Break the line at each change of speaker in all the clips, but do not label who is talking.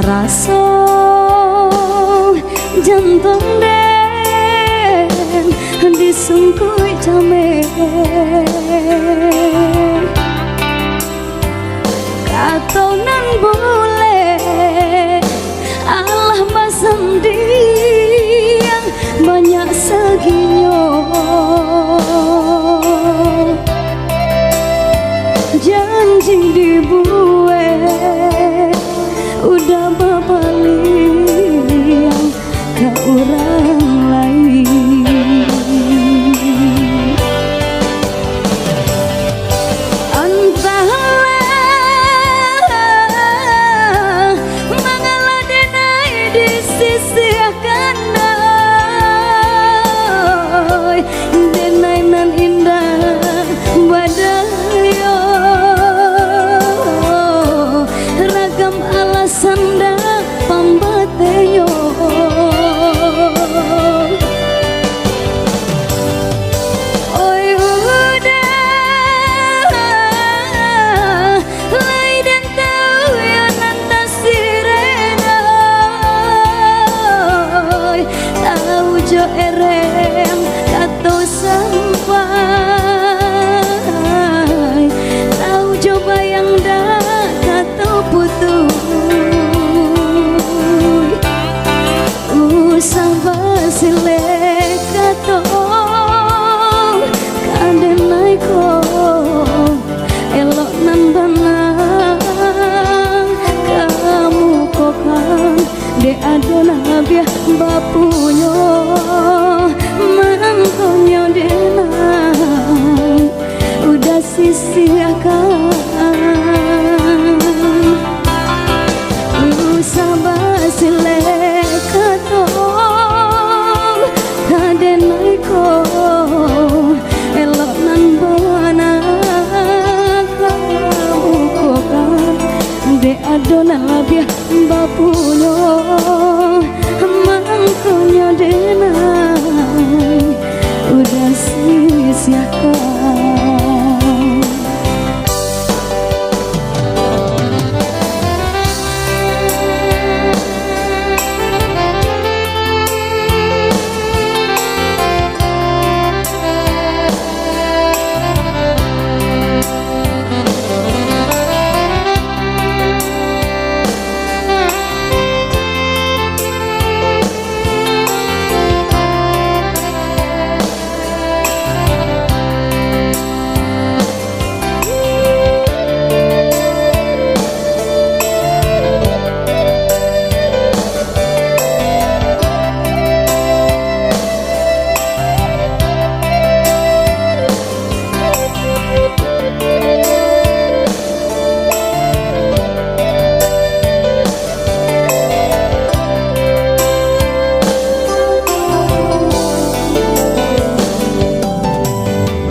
rasa jantung den disungkui jame katonan boleh Allah masendiang banyak seginyo janji dibuat udah babaliang ke orang lain entahlah mengalah denai di sisi kanan denai nan indah badayo ragam alasan dah pambateyo oi udah lai dan tahu ya nanta sirena tahu jo erem atau sampai tahu jo bayang dah atau putus usah silek katong kadenai ko elok nan banang kamu kokan de adona biah bapunyo mangkonyo denai udah sisihkan usah basilek katong kadenai ko elok nan bana kamu kokan de adona biah bapunyo mangkonyo denai udah sia-siakan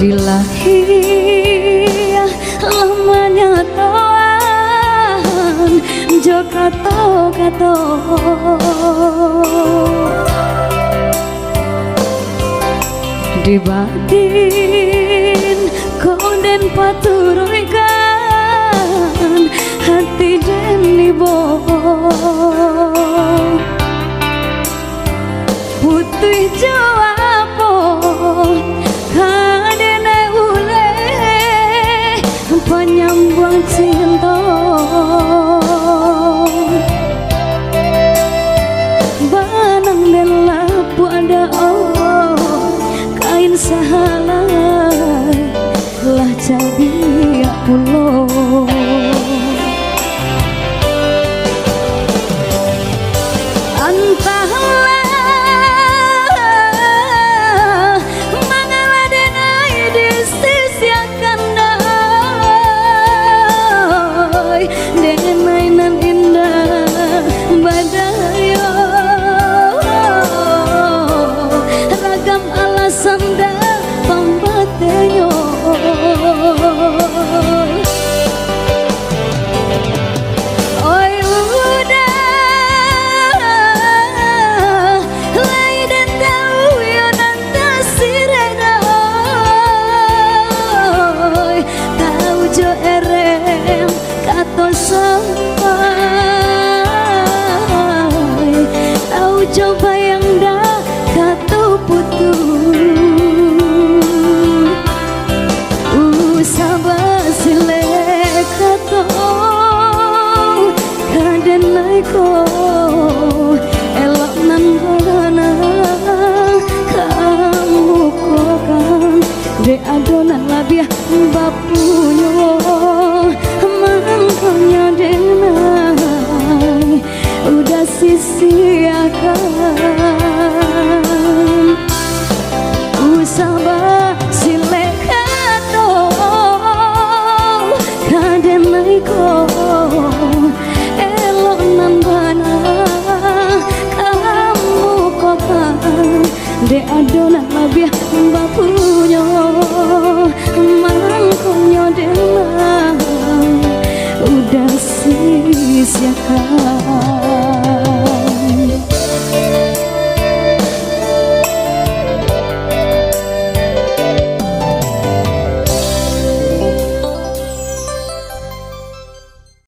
dilahir lamanya toan jo kato dibadin konden paturuikan hati den libo putih jawapo kadenai ule penyambung cinta banang dan lapu ada kain sahalai lah jadi pulau entahlah de adonan labia bapunya mangkonya demam udah sia-siakan.